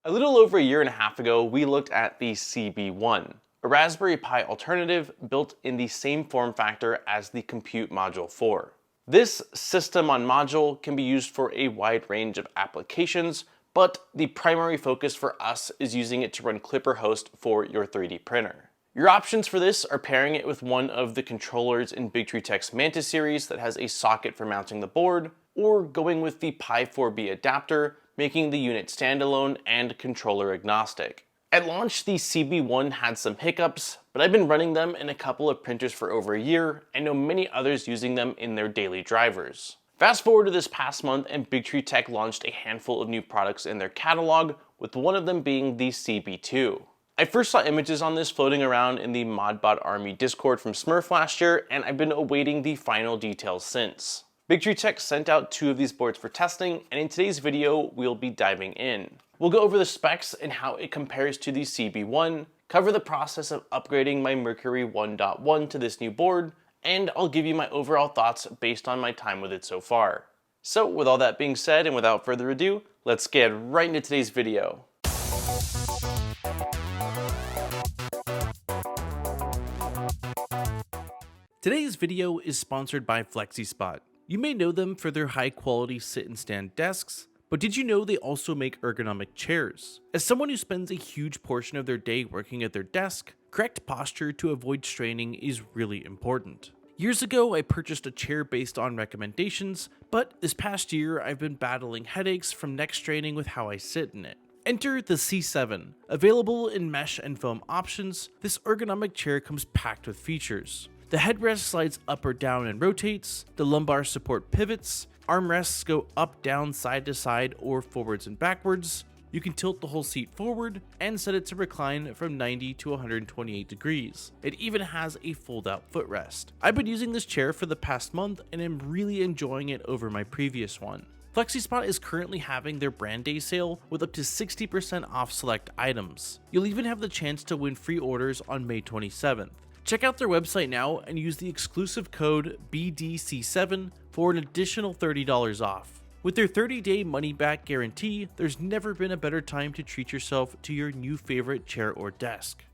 A little over a year and a half ago, we looked at the CB1, a Raspberry Pi alternative built in the same form factor as the Compute Module 4. This system on module can be used for a wide range of applications, but the primary focus for us is using it to run Klipper host for your 3D printer. Your options for this are pairing it with one of the controllers in BigTreeTech's Mantis series that has a socket for mounting the board, or going with the Pi 4B adapter, making the unit standalone and controller agnostic. At launch, the CB1 had some hiccups, but I've been running them in a couple of printers for over a year and know many others using them in their daily drivers. Fast forward to this past month and BigTreeTech launched a handful of new products in their catalog, with one of them being the CB2. I first saw images on this floating around in the ModBot Army Discord from Smurf last year, and I've been awaiting the final details since. BigTreeTech sent out 2 of these boards for testing, and in today's video, we'll be diving in. We'll go over the specs and how it compares to the CB1, cover the process of upgrading my Mercury 1.1 to this new board, and I'll give you my overall thoughts based on my time with it so far. So with all that being said, and without further ado, let's get right into today's video. Today's video is sponsored by FlexiSpot. You may know them for their high-quality sit and stand desks, but did you know they also make ergonomic chairs? As someone who spends a huge portion of their day working at their desk, correct posture to avoid straining is really important. Years ago, I purchased a chair based on recommendations, but this past year, I've been battling headaches from neck straining with how I sit in it. Enter the C7. Available in mesh and foam options, this ergonomic chair comes packed with features. The headrest slides up or down and rotates, the lumbar support pivots, armrests go up, down, side to side, or forwards and backwards. You can tilt the whole seat forward and set it to recline from 90 to 128 degrees. It even has a fold-out footrest. I've been using this chair for the past month and am really enjoying it over my previous one. FlexiSpot is currently having their brand day sale with up to 60% off select items. You'll even have the chance to win free orders on May 27th. Check out their website now and use the exclusive code BDC7 for an additional $30 off. With their 30-day money-back guarantee, there's never been a better time to treat yourself to your new favorite chair or desk.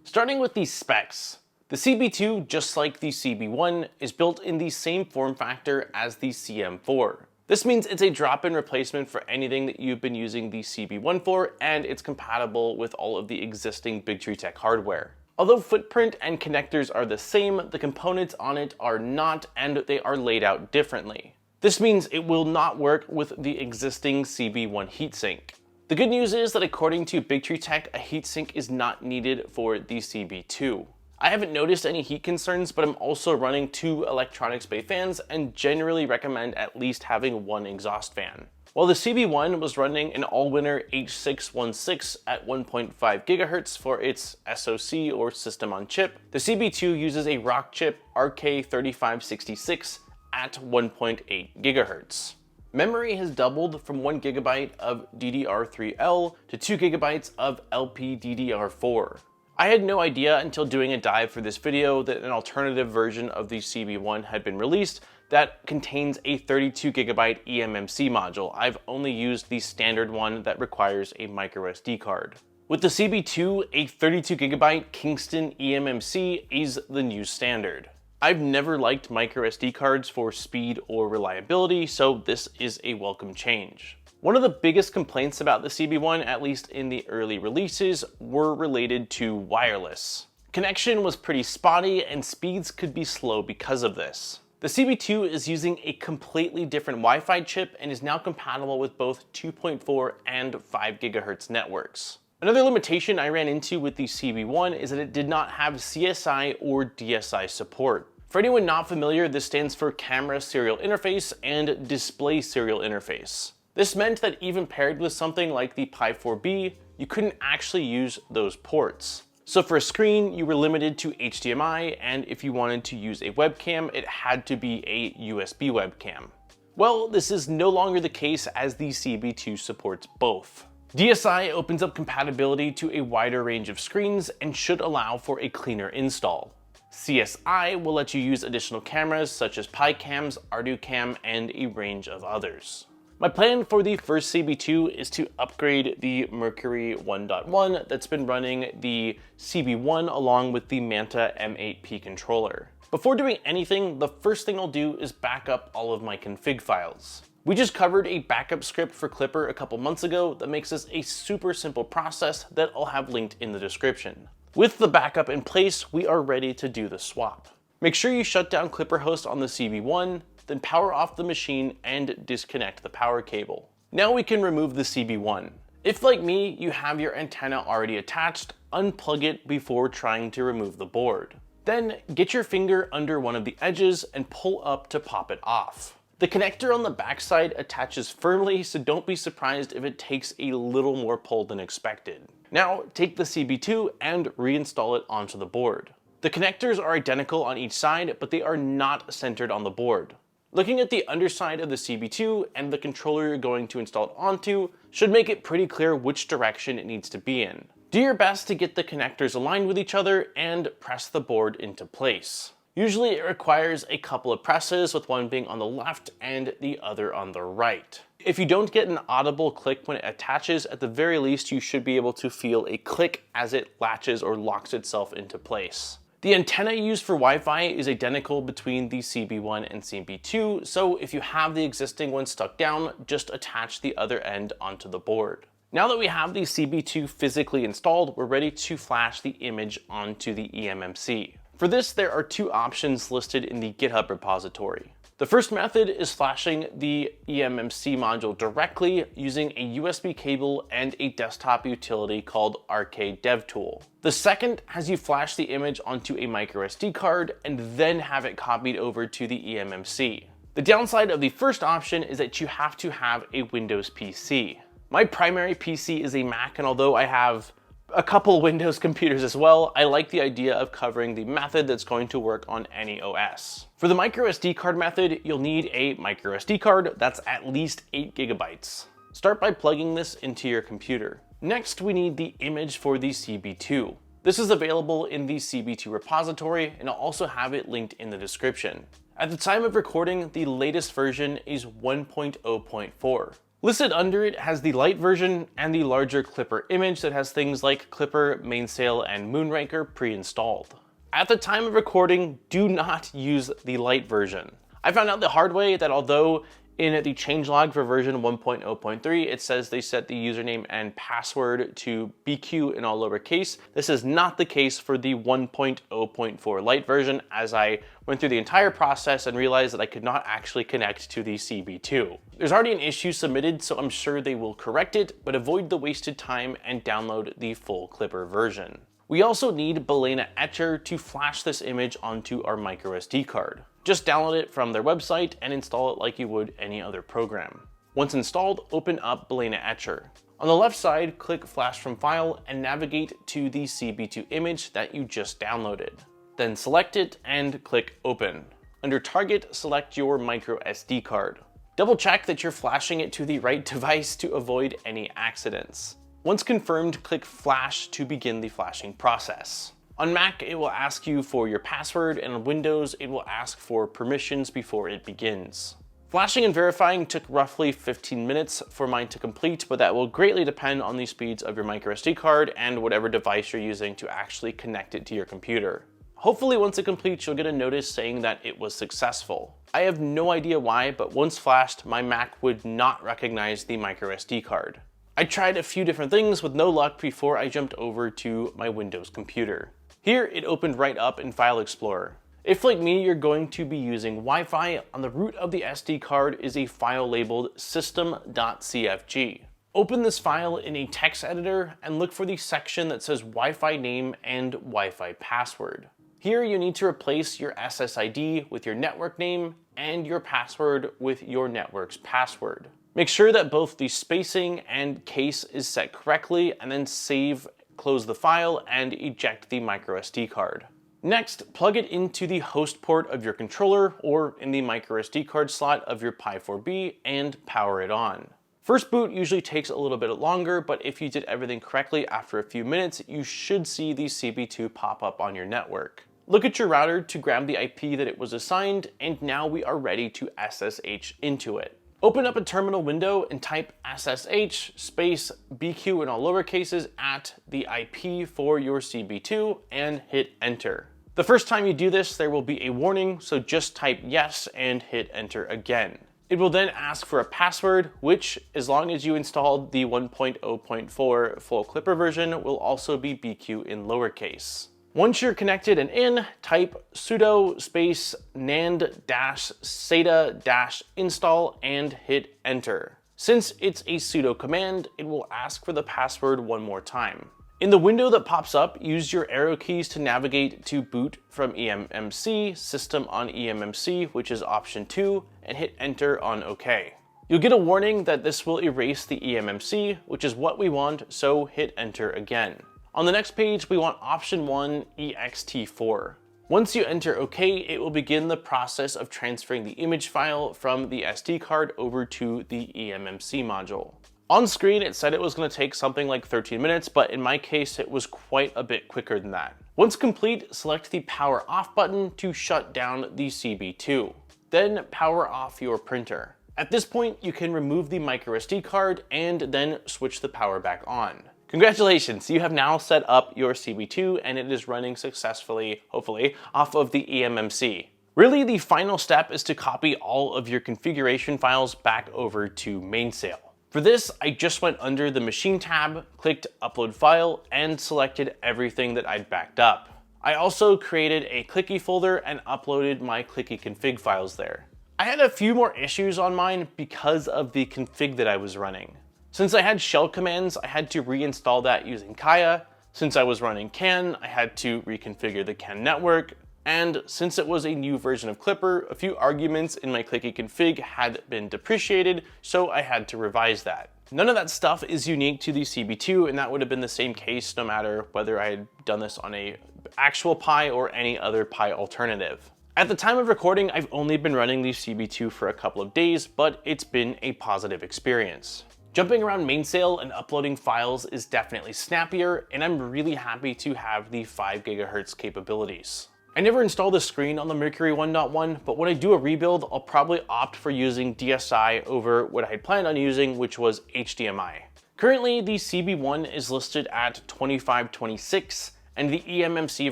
Starting with the specs, the CB2, just like the CB1, is built in the same form factor as the CM4. This means it's a drop-in replacement for anything that you've been using the CB1 for, and it's compatible with all of the existing BigTreeTech hardware. Although footprint and connectors are the same, the components on it are not, and they are laid out differently. This means it will not work with the existing CB1 heatsink. The good news is that according to BigTreeTech, a heatsink is not needed for the CB2. I haven't noticed any heat concerns, but I'm also running 2 electronics bay fans and generally recommend at least having 1 exhaust fan. While the CB1 was running an all-winner H616 at 1.5 GHz for its SoC or system on chip, the CB2 uses a Rockchip RK3566 at 1.8 GHz. Memory has doubled from 1 GB of DDR3L to 2 GB of LPDDR4. I had no idea until doing a dive for this video that an alternative version of the CB1 had been released that contains a 32 GB eMMC module. I've only used the standard one that requires a microSD card. With the CB2, a 32 GB Kingston eMMC is the new standard. I've never liked microSD cards for speed or reliability, so this is a welcome change. One of the biggest complaints about the CB1, at least in the early releases, were related to wireless. Connection was pretty spotty and speeds could be slow because of this. The CB2 is using a completely different Wi-Fi chip and is now compatible with both 2.4 and 5 GHz networks. Another limitation I ran into with the CB1 is that it did not have CSI or DSI support. For anyone not familiar, this stands for Camera Serial Interface and Display Serial Interface. This meant that even paired with something like the Pi 4B, you couldn't actually use those ports. So for a screen, you were limited to HDMI, and if you wanted to use a webcam, it had to be a USB webcam. Well, this is no longer the case as the CB2 supports both. DSI opens up compatibility to a wider range of screens and should allow for a cleaner install. CSI will let you use additional cameras such as PiCams, ArduCam, and a range of others. My plan for the first CB2 is to upgrade the Mercury 1.1 that's been running the CB1 along with the Manta M8P controller. Before doing anything, the first thing I'll do is back up all of my config files. We just covered a backup script for Klipper a couple months ago that makes this a super simple process that I'll have linked in the description. With the backup in place, we are ready to do the swap. Make sure you shut down Klipper host on the CB1, then power off the machine and disconnect the power cable. Now we can remove the CB1. If, like me, you have your antenna already attached, unplug it before trying to remove the board. Then get your finger under one of the edges and pull up to pop it off. The connector on the backside attaches firmly, so don't be surprised if it takes a little more pull than expected. Now take the CB2 and reinstall it onto the board. The connectors are identical on each side, but they are not centered on the board. Looking at the underside of the CB2 and the controller you're going to install it onto should make it pretty clear which direction it needs to be in. Do your best to get the connectors aligned with each other and press the board into place. Usually it requires a couple of presses, with one being on the left and the other on the right. If you don't get an audible click when it attaches, at the very least you should be able to feel a click as it latches or locks itself into place. The antenna used for Wi-Fi is identical between the CB1 and CB2, so if you have the existing one stuck down, just attach the other end onto the board. Now that we have the CB2 physically installed, we're ready to flash the image onto the eMMC. For this, there are two options listed in the GitHub repository. The first method is flashing the eMMC module directly using a USB cable and a desktop utility called Arcade DevTool. The second has you flash the image onto a microSD card and then have it copied over to the eMMC. The downside of the first option is that you have to have a Windows PC. My primary PC is a Mac, and although I have a couple Windows computers as well, I like the idea of covering the method that's going to work on any OS. For the microSD card method, you'll need a microSD card that's at least 8 GB. Start by plugging this into your computer. Next, we need the image for the CB2. This is available in the CB2 repository, and I'll also have it linked in the description. At the time of recording, the latest version is 1.0.4. Listed under it has the light version and the larger Klipper image that has things like Klipper, Mainsail, and Moonraker pre-installed. At the time of recording, do not use the light version. I found out the hard way that although in the changelog for version 1.0.3, it says they set the username and password to BQ in all lowercase. This is not the case for the 1.0.4 light version, as I went through the entire process and realized that I could not actually connect to the CB2. There's already an issue submitted, so I'm sure they will correct it, but avoid the wasted time and download the full Klipper version. We also need Balena Etcher to flash this image onto our microSD card. Just download it from their website and install it like you would any other program. Once installed, open up Balena Etcher. On the left side, click Flash from File and navigate to the CB2 image that you just downloaded. Then select it and click Open. Under Target, select your microSD card. Double check that you're flashing it to the right device to avoid any accidents. Once confirmed, click Flash to begin the flashing process. On Mac, it will ask you for your password, and on Windows, it will ask for permissions before it begins. Flashing and verifying took roughly 15 minutes for mine to complete, but that will greatly depend on the speeds of your microSD card and whatever device you're using to actually connect it to your computer. Hopefully once it completes, you'll get a notice saying that it was successful. I have no idea why, but once flashed, my Mac would not recognize the microSD card. I tried a few different things with no luck before I jumped over to my Windows computer. Here, it opened right up in File Explorer. If, like me, you're going to be using Wi-Fi, on the root of the SD card is a file labeled system.cfg. Open this file in a text editor and look for the section that says Wi-Fi name and Wi-Fi password. Here, you need to replace your SSID with your network name and your password with your network's password. Make sure that both the spacing and case is set correctly, and then save, close the file, and eject the microSD card. Next, plug it into the host port of your controller or in the microSD card slot of your Pi 4B and power it on. First boot usually takes a little bit longer, but if you did everything correctly after a few minutes, you should see the CB2 pop up on your network. Look at your router to grab the IP that it was assigned, and now we are ready to SSH into it. Open up a terminal window and type SSH space BQ in all lowercases at the IP for your CB2 and hit enter. The first time you do this, there will be a warning, so just type yes and hit enter again. It will then ask for a password, which, as long as you installed the 1.0.4 full Klipper version, will also be BQ in lowercase. Once you're connected and in, type sudo space nand-sata-install and hit enter. Since it's a sudo command, it will ask for the password one more time. In the window that pops up, use your arrow keys to navigate to boot from eMMC, system on eMMC, which is option 2, and hit enter on OK. You'll get a warning that this will erase the eMMC, which is what we want, so hit enter again. On the next page, we want option 1, ext4. Once you enter OK, it will begin the process of transferring the image file from the SD card over to the eMMC module. On screen, it said it was going to take something like 13 minutes, but in my case, it was quite a bit quicker than that. Once complete, select the power off button to shut down the CB2. Then power off your printer. At this point, you can remove the microSD card and then switch the power back on. Congratulations, you have now set up your CB2 and it is running successfully, hopefully, off of the eMMC. Really, the final step is to copy all of your configuration files back over to Mainsail. For this, I just went under the machine tab, clicked upload file, and selected everything that I'd backed up. I also created a clicky folder and uploaded my clicky config files there. I had a few more issues on mine because of the config that I was running. Since I had shell commands, I had to reinstall that using Kaya. Since I was running CAN, I had to reconfigure the CAN network. And since it was a new version of Klipper, a few arguments in my clicky config had been depreciated, so I had to revise that. None of that stuff is unique to the CB2, and that would have been the same case no matter whether I had done this on an actual Pi or any other Pi alternative. At the time of recording, I've only been running the CB2 for a couple of days, but it's been a positive experience. Jumping around Mainsail and uploading files is definitely snappier, and I'm really happy to have the 5 GHz capabilities. I never installed the screen on the Mercury 1.1, but when I do a rebuild, I'll probably opt for using DSI over what I had planned on using, which was HDMI. Currently, the CB1 is listed at $25.26 and the eMMC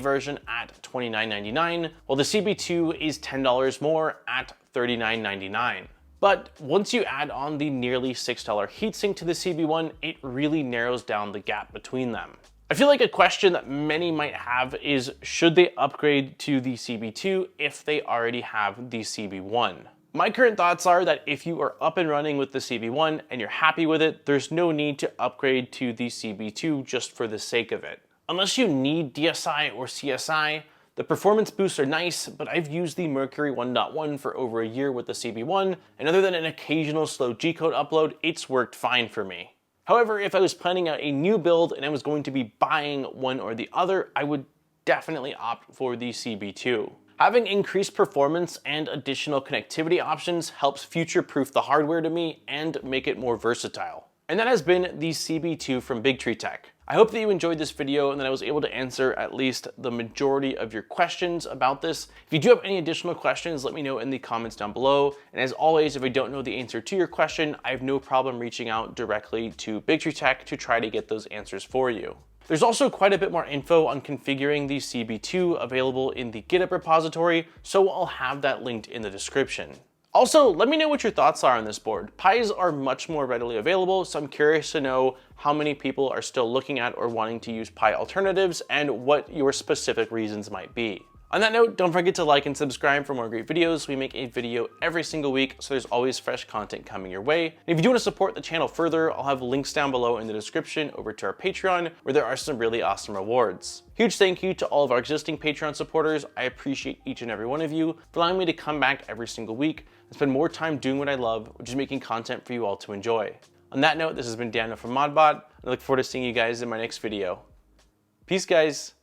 version at $29.99, while the CB2 is $10 more at $39.99. But once you add on the nearly $6 heatsink to the CB1, it really narrows down the gap between them. I feel like a question that many might have is, should they upgrade to the CB2 if they already have the CB1? My current thoughts are that if you are up and running with the CB1 and you're happy with it, there's no need to upgrade to the CB2 just for the sake of it. Unless you need DSI or CSI, the performance boosts are nice, but I've used the Mercury 1.1 for over a year with the CB1, and other than an occasional slow G-code upload, it's worked fine for me. However, if I was planning out a new build and I was going to be buying one or the other, I would definitely opt for the CB2. Having increased performance and additional connectivity options helps future-proof the hardware to me and make it more versatile. And that has been the CB2 from BigTreeTech. I hope that you enjoyed this video and that I was able to answer at least the majority of your questions about this. If you do have any additional questions, let me know in the comments down below. And as always, if I don't know the answer to your question, I have no problem reaching out directly to BigTreeTech to try to get those answers for you. There's also quite a bit more info on configuring the CB2 available in the GitHub repository, so I'll have that linked in the description. Also, let me know what your thoughts are on this board. Pis are much more readily available, so I'm curious to know how many people are still looking at or wanting to use Pi alternatives and what your specific reasons might be. On that note, don't forget to like and subscribe for more great videos. We make a video every single week, so there's always fresh content coming your way. And if you do want to support the channel further, I'll have links down below in the description over to our Patreon, where there are some really awesome rewards. Huge thank you to all of our existing Patreon supporters. I appreciate each and every one of you for allowing me to come back every single week and spend more time doing what I love, which is making content for you all to enjoy. On that note, this has been Daniel from ModBot. I look forward to seeing you guys in my next video. Peace, guys.